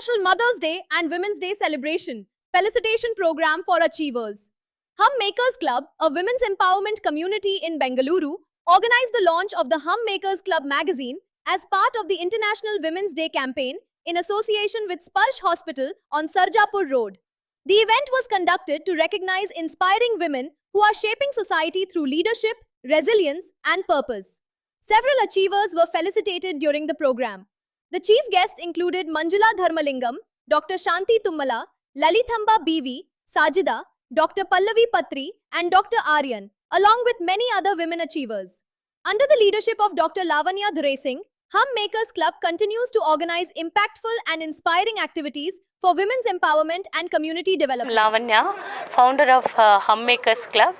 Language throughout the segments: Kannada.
International Mother's Day and Women's Day celebration felicitation program for achievers. Hum Makers Club, a women's empowerment community in Bengaluru, organized the launch of the Hum Makers Club magazine as part of the International Women's Day campaign in association with Sparsh Hospital on Sarjapur Road. The event was conducted to recognize inspiring women who are shaping society through leadership, resilience, and purpose. Several achievers were felicitated during the program. The chief guests included Manjula Dharmalingam, Dr. Shanti Tummala, Lalithamba BV, Sajida, Dr. Pallavi Patri, and Dr. Aryan, along with many other women achievers. Under the leadership of Dr. Lavanya Dhuresingh, Hum Makers Club continues to organize impactful and inspiring activities for women's empowerment and community development. Lavanya, founder of Hum Makers Club.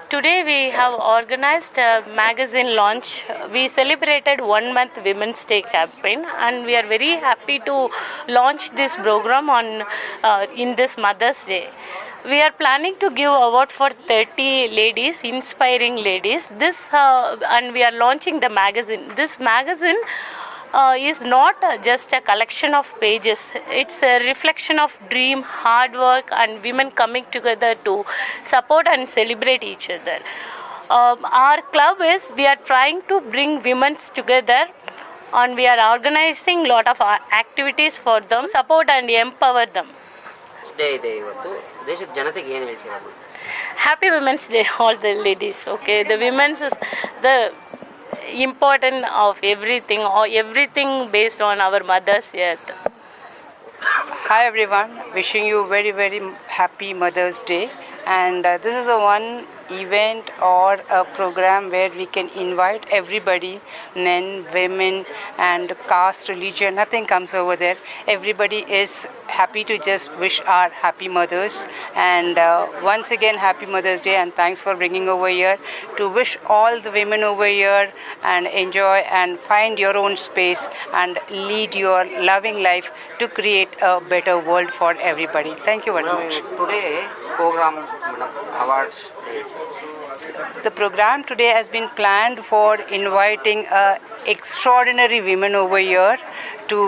Today we have organized a magazine launch. We celebrated 1 month Women's Day campaign and we are very happy to launch this program on in this Mother's Day. We are planning to give award for 30 ladies, inspiring ladies. And we are launching the magazine. This magazine is not just a collection of pages. It's a reflection of dream, hard work, and women coming together to support and celebrate each other. Our club we are trying to bring women together, and we are organizing a lot of activities for them, support and empower them. Happy Women's Day, all the ladies. Okay, the women's is the important of everything, or everything based on our Mother's Earth. Hi everyone, wishing you very happy Mother's Day. And this is a one event or a program where we can invite everybody, men, women, and caste, religion, nothing comes over there. Everybody is happy to just wish our happy mothers. And once again, happy Mother's Day, and thanks for bringing over here to wish all the women over here and enjoy and find your own space and lead your loving life to create a better world for everybody. Thank you very much. Today program awards day. The program today has been planned for inviting extraordinary women over here to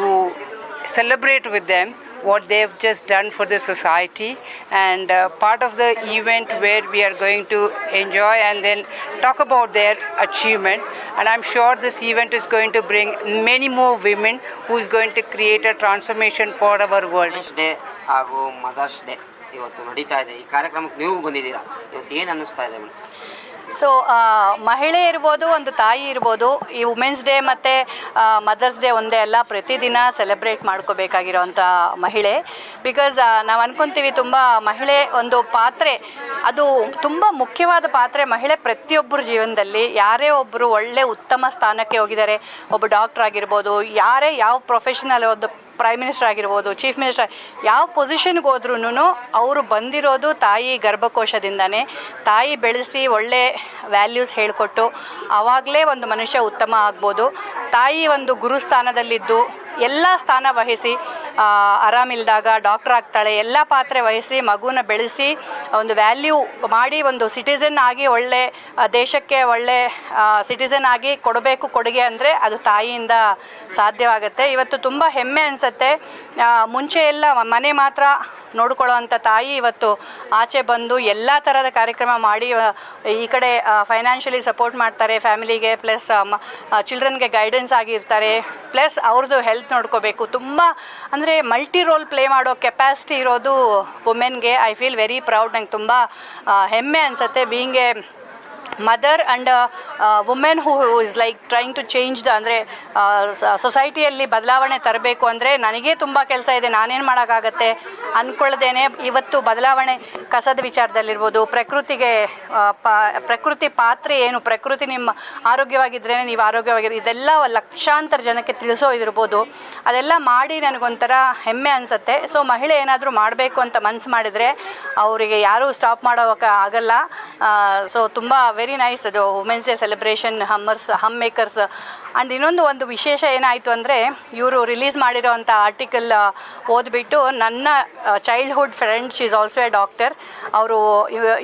celebrate with them what they've just done for the society, and part of the event where we are going to enjoy and then talk about their achievement. And I'm sure this event is going to bring many more women who's going to create a transformation for our world. Day ಹಾಗೂ ಮದರ್ಸ್ ಡೇ ಇವತ್ತು ನಡೀತಾ ಇದೆ. ಈ ಕಾರ್ಯಕ್ರಮಕ್ಕೆ ನೀವು ಬಂದಿದ್ದೀರಾ, ಇವತ್ತು ಏನು ಅನ್ನಿಸ್ತಾ ಇದೆ? ಸೊ ಮಹಿಳೆ ಇರ್ಬೋದು, ಒಂದು ತಾಯಿ ಇರ್ಬೋದು, ಈ ವುಮೆನ್ಸ್ ಡೇ ಮತ್ತು ಮದರ್ಸ್ ಡೇ ಒಂದೇ ಅಲ್ಲ, ಪ್ರತಿದಿನ ಸೆಲೆಬ್ರೇಟ್ ಮಾಡ್ಕೋಬೇಕಾಗಿರೋವಂಥ ಮಹಿಳೆ. ಬಿಕಾಸ್ ನಾವು ಅಂದ್ಕೊತೀವಿ ತುಂಬ ಮಹಿಳೆ ಒಂದು ಪಾತ್ರೆ, ಅದು ತುಂಬ ಮುಖ್ಯವಾದ ಪಾತ್ರೆ ಮಹಿಳೆ ಪ್ರತಿಯೊಬ್ಬರ ಜೀವನದಲ್ಲಿ. ಯಾರೇ ಒಬ್ಬರು ಒಳ್ಳೆ ಉತ್ತಮ ಸ್ಥಾನಕ್ಕೆ ಹೋಗಿದ್ದಾರೆ, ಒಬ್ಬ ಡಾಕ್ಟ್ರ್ ಆಗಿರ್ಬೋದು, ಯಾರೇ ಯಾವ ಪ್ರೊಫೆಷನಲ್, ಒಂದು ಪ್ರೈಮ್ ಮಿನಿಸ್ಟರ್ ಆಗಿರ್ಬೋದು, ಚೀಫ್ ಮಿನಿಸ್ಟರ್, ಯಾವ ಪೊಸಿಷನ್ಗೆ ಹೋದ್ರೂ ಅವರು ಬಂದಿರೋದು ತಾಯಿ ಗರ್ಭಕೋಶದಿಂದನೇ. ತಾಯಿ ಬೆಳೆಸಿ ಒಳ್ಳೆ ವ್ಯಾಲ್ಯೂಸ್ ಹೇಳಿಕೊಟ್ಟು ಆವಾಗಲೇ ಒಂದು ಮನುಷ್ಯ ಉತ್ತಮ ಆಗ್ಬೋದು. ತಾಯಿ ಒಂದು ಗುರುಸ್ಥಾನದಲ್ಲಿದ್ದು ಎಲ್ಲ ಸ್ಥಾನ ವಹಿಸಿ, ಆರಾಮಿಲ್ದಾಗ ಡಾಕ್ಟರ್ ಆಗ್ತಾಳೆ, ಎಲ್ಲ ಪಾತ್ರೆ ವಹಿಸಿ ಮಗುನ ಬೆಳೆಸಿ ಒಂದು ವ್ಯಾಲ್ಯೂ ಮಾಡಿ ಒಂದು ಸಿಟಿಸನ್ ಆಗಿ ಒಳ್ಳೆ ದೇಶಕ್ಕೆ ಒಳ್ಳೆ ಸಿಟಿಸನ್ ಆಗಿ ಕೊಡಬೇಕು ಕೊಡುಗೆ ಅಂದರೆ ಅದು ತಾಯಿಯಿಂದ ಸಾಧ್ಯವಾಗುತ್ತೆ. ಇವತ್ತು ತುಂಬ ಹೆಮ್ಮೆ ಅನಿಸುತ್ತೆ. ಮುಂಚೆ ಎಲ್ಲ ಮನೆ ಮಾತ್ರ ನೋಡ್ಕೊಳ್ಳೋ ಅಂಥ ತಾಯಿ ಇವತ್ತು ಆಚೆ ಬಂದು ಎಲ್ಲ ಥರದ ಕಾರ್ಯಕ್ರಮ ಮಾಡಿ ಈ ಕಡೆ ಫೈನಾನ್ಷಿಯಲಿ ಸಪೋರ್ಟ್ ಮಾಡ್ತಾರೆ ಫ್ಯಾಮಿಲಿಗೆ, ಪ್ಲಸ್ ಚಿಲ್ಡ್ರನ್ಗೆ ಗೈಡೆನ್ಸ್ ಆಗಿರ್ತಾರೆ, ಪ್ಲಸ್ ಅವ್ರದ್ದು ಹೆಲ್ತ್ ನೋಡ್ಕೋಬೇಕು. ತುಂಬ ಅಂದರೆ ಮಲ್ಟಿ ರೋಲ್ ಪ್ಲೇ ಮಾಡೋ ಕೆಪಾಸಿಟಿ ಇರೋದು ವುಮೆನ್ಗೆ. I feel very proud. ನಂಗೆ ತುಂಬ ಹೆಮ್ಮೆ ಅನಿಸುತ್ತೆ being a mother and women who is like trying to change ಅಂದರೆ ಸೊಸೈಟಿಯಲ್ಲಿ ಬದಲಾವಣೆ ತರಬೇಕು ಅಂದರೆ ನನಗೇ ತುಂಬ ಕೆಲಸ ಇದೆ, ನಾನೇನು ಮಾಡೋಕ್ಕಾಗತ್ತೆ ಅಂದ್ಕೊಳ್ಳದೇನೆ ಇವತ್ತು ಬದಲಾವಣೆ ಕಸದ ವಿಚಾರದಲ್ಲಿರ್ಬೋದು, ಪ್ರಕೃತಿ ಪಾತ್ರೆ ಏನು, ಪ್ರಕೃತಿ ನಿಮ್ಮ ಆರೋಗ್ಯವಾಗಿದ್ರೇ ನೀವು ಆರೋಗ್ಯವಾಗಿರಿ, ಇದೆಲ್ಲ ಲಕ್ಷಾಂತರ ಜನಕ್ಕೆ ತಿಳಿಸೋ ಇದಿರ್ಬೋದು. ಅದೆಲ್ಲ ಮಾಡಿ ನನಗೊಂಥರ ಹೆಮ್ಮೆ ಅನಿಸುತ್ತೆ. ಸೊ ಮಹಿಳೆ ಏನಾದರೂ ಮಾಡಬೇಕು ಅಂತ ಮನಸ್ಸು ಮಾಡಿದರೆ ಅವರಿಗೆ ಯಾರೂ ಸ್ಟಾಪ್ ಮಾಡೋಕ್ಕೆ ಆಗಲ್ಲ. ಸೊ ತುಂಬ ವೆರಿ ನೈಸ್ ಅದು women's day celebration hmm makers and ಒಂದು ವಿಶೇಷ ಏನಾಯಿತು ಅಂದರೆ ಇವರು ರಿಲೀಸ್ ಮಾಡಿರೋವಂಥ ಆರ್ಟಿಕಲ್ ಓದ್ಬಿಟ್ಟು ನನ್ನ childhood friend she is also A doctor, ಅವರು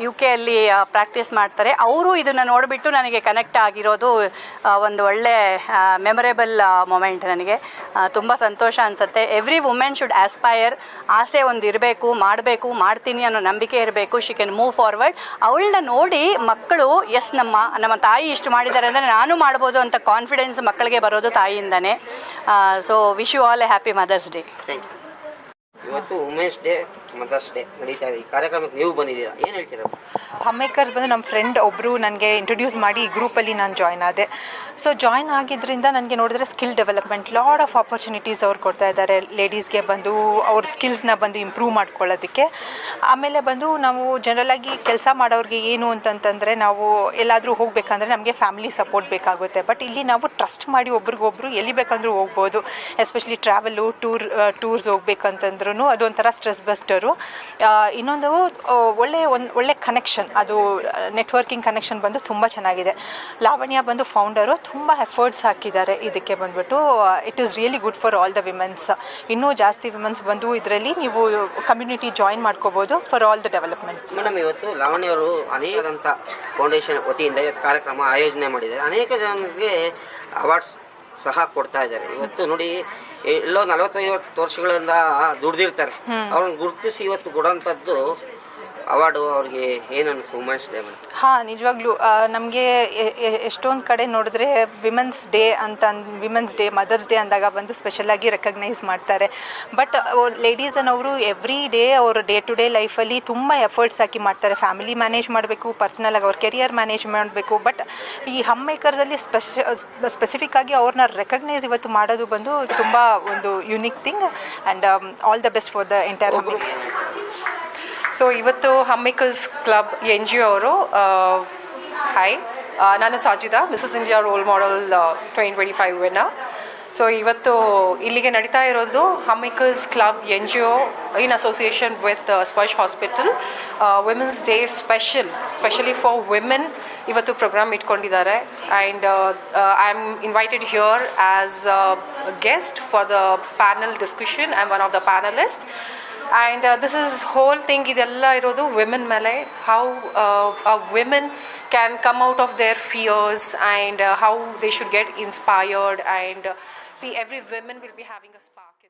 UK ಅಲ್ಲಿ ಪ್ರಾಕ್ಟೀಸ್ ಮಾಡ್ತಾರೆ. ಅವರು ಇದನ್ನು ನೋಡಿಬಿಟ್ಟು ನನಗೆ ಕನೆಕ್ಟ್ ಆಗಿರೋದು ಒಂದು ಒಳ್ಳೆ ಮೆಮೊರೇಬಲ್ ಮೊಮೆಂಟ್. ನನಗೆ ತುಂಬ ಸಂತೋಷ ಅನಿಸುತ್ತೆ. ಎವ್ರಿ ವುಮೆನ್ ಶುಡ್ ಆಸ್ಪೈರ್, ಆಸೆ ಒಂದು ಇರಬೇಕು, ಮಾಡಬೇಕು, ಮಾಡ್ತೀನಿ ಅನ್ನೋ ನಂಬಿಕೆ ಇರಬೇಕು. She can move forward. ಅವಳನ್ನ ನೋಡಿ ಮಕ್ಕಳು ಎಸ್ ನಮ್ಮ ತಾಯಿ ಇಷ್ಟು ಮಾಡಿದ್ದಾರೆ ಅಂದರೆ ನಾನು ಮಾಡ್ಬೋದು ಅಂತ ಕಾನ್ಫಿಡೆನ್ಸ್ ಮಕ್ಕಳಿಗೆ ಬರೋದು ತಾಯಿಯಿಂದನೇ. So wish you all a happy mother's day. Thank you. ಇವತ್ತು ವುಮೆನ್ಸ್ ಡೇ, ಮದರ್ಸ್ ಡೇ ನಡೀತಾ ಇದೆ. ಈ ಕಾರ್ಯಕ್ರಮಕ್ಕೆ ನೀವು ಬಂದಿದ್ದೀರಾ, ಏನು ಹೇಳ್ತೀರಾ? ಹಮ್ ಮೇಕರ್ಸ್ ಬಂದು ನಮ್ಮ ಫ್ರೆಂಡ್ ಒಬ್ಬರು ನನಗೆ ಇಂಟ್ರೊಡ್ಯೂಸ್ ಮಾಡಿ ಈ ಗ್ರೂಪಲ್ಲಿ ನಾನು ಜಾಯ್ನ್ ಆದೆ. ಸೊ ಜಾಯ್ನ್ ಆಗಿದ್ದರಿಂದ ನನಗೆ ನೋಡಿದ್ರೆ skill development lot of opportunities ಅವ್ರು ಕೊಡ್ತಾ ಇದ್ದಾರೆ ಲೇಡೀಸ್ಗೆ ಬಂದು ಅವ್ರ ಸ್ಕಿಲ್ಸ್ನ ಬಂದು ಇಂಪ್ರೂವ್ ಮಾಡ್ಕೊಳ್ಳೋದಕ್ಕೆ. ಆಮೇಲೆ ಬಂದು ನಾವು ಜನರಲಾಗಿ ಕೆಲಸ ಮಾಡೋರಿಗೆ ಏನು ಅಂತಂತಂದರೆ ನಾವು ಎಲ್ಲಾದರೂ ಹೋಗಬೇಕಂದ್ರೆ ನಮಗೆ ಫ್ಯಾಮಿಲಿ ಸಪೋರ್ಟ್ ಬೇಕಾಗುತ್ತೆ. ಬಟ್ ಇಲ್ಲಿ ನಾವು ಟ್ರಸ್ಟ್ ಮಾಡಿ ಒಬ್ರಿಗೊಬ್ರು ಎಲ್ಲಿ ಬೇಕಂದ್ರೂ ಹೋಗ್ಬೋದು. ಎಸ್ಪೆಷಲಿ ಟ್ರಾವೆಲು ಟೂರ್ಸ್ ಹೋಗ್ಬೇಕಂತಂದ್ರೂ ಅದೊಂಥರ ಸ್ಟ್ರೆಸ್ ಬಸ್ಟರು. ಇನ್ನೊಂದು ಒಳ್ಳೆ ಕನೆಕ್ಷನ್, ಅದು ನೆಟ್ವರ್ಕಿಂಗ್ ಕನೆಕ್ಷನ್ ಬಂದು ತುಂಬ ಚೆನ್ನಾಗಿದೆ. ಲಾವಣ್ಯ ಬಂದು ಫೌಂಡರು ತುಂಬ ಎಫರ್ಟ್ಸ್ ಹಾಕಿದ್ದಾರೆ ಇದಕ್ಕೆ ಬಂದ್ಬಿಟ್ಟು. It is really good for all the women's. ಇನ್ನೂ ಜಾಸ್ತಿ ವಿಮೆನ್ಸ್ ಬಂದು ಇದರಲ್ಲಿ ನೀವು ಕಮ್ಯುನಿಟಿ ಜಾಯಿನ್ ಮಾಡ್ಕೋಬೋದು for all the developments. Madam, ಇವತ್ತು ಲಾವಣ್ಯ ಅವರು ಅನೇಕದಂಥ ಫೌಂಡೇಶನ್ ವತಿಯಿಂದ ಇವತ್ತು ಕಾರ್ಯಕ್ರಮ ಆಯೋಜನೆ ಮಾಡಿದ್ದಾರೆ. ಅನೇಕ ಜನರಿಗೆ ಅವಾರ್ಡ್ಸ್ ಸಹ ಕೊಡ್ತಾ ಇದ್ದಾರೆ. ಇವತ್ತು ನೋಡಿ, ಎಲ್ಲೋ 40-50 ವರ್ಷಗಳಿಂದ ದುಡ್ದಿರ್ತಾರೆ, ಅವ್ರನ್ನ ಗುರುತಿಸಿ ಇವತ್ತು ಕೊಡೋಂಥದ್ದು ಅವಾರ್ಡು ಅವ್ರಿಗೆ ಏನನ್ನು ವುಮೆನ್ಸ್ ಡೇ ಮೇಲೆ? ಹಾಂ, ನಿಜವಾಗ್ಲೂ ನಮಗೆ ಎಷ್ಟೊಂದು ಕಡೆ ನೋಡಿದ್ರೆ ವಿಮೆನ್ಸ್ ಡೇ ಮದರ್ಸ್ ಡೇ ಅಂದಾಗ ಬಂದು ಸ್ಪೆಷಲಾಗಿ ರೆಕಗ್ನೈಸ್ ಮಾಡ್ತಾರೆ. ಬಟ್ ಲೇಡೀಸನ್ನವರು ಎವ್ರಿ ಡೇ ಅವ್ರ ಡೇ ಟು ಡೇ ಲೈಫಲ್ಲಿ ತುಂಬ ಎಫರ್ಟ್ಸ್ ಹಾಕಿ ಮಾಡ್ತಾರೆ. ಫ್ಯಾಮಿಲಿ ಮ್ಯಾನೇಜ್ ಮಾಡಬೇಕು, ಪರ್ಸ್ನಲಾಗಿ ಅವ್ರ ಕೆರಿಯರ್ ಮ್ಯಾನೇಜ್ ಮಾಡಬೇಕು. ಬಟ್ ಈ ಹಮ್ ಮೇಕರ್ಸಲ್ಲಿ ಸ್ಪೆಸಿಫಿಕ್ ಆಗಿ ಅವ್ರನ್ನ ರೆಕಗ್ನೈಸ್ ಇವತ್ತು ಮಾಡೋದು ಬಂದು ತುಂಬ ಒಂದು unique thing. And all the best for the entire Hum. So ಇವತ್ತು ಹಮ್ ಮೇಕರ್ಸ್ ಕ್ಲಬ್ NGO ಅವರು, ಹಾಯ್, ನಾನು Sajida, Mrs India role model 2025 winner. So ಇವತ್ತು ಇಲ್ಲಿಗೆ ನಡೀತಾ ಇರೋದು Hum makers club NGO in association with Sparsh hospital women's day specially for women ಇವತ್ತು ಪ್ರೋಗ್ರಾಮ್ ಇಟ್ಕೊಂಡಿದ್ದಾರೆ. And I am invited here as guest for the panel discussion. I am one of the panelist. And this is whole thing idella irodu women mele, how a women can come out of their fears and how they should get inspired and see every women will be having a spark.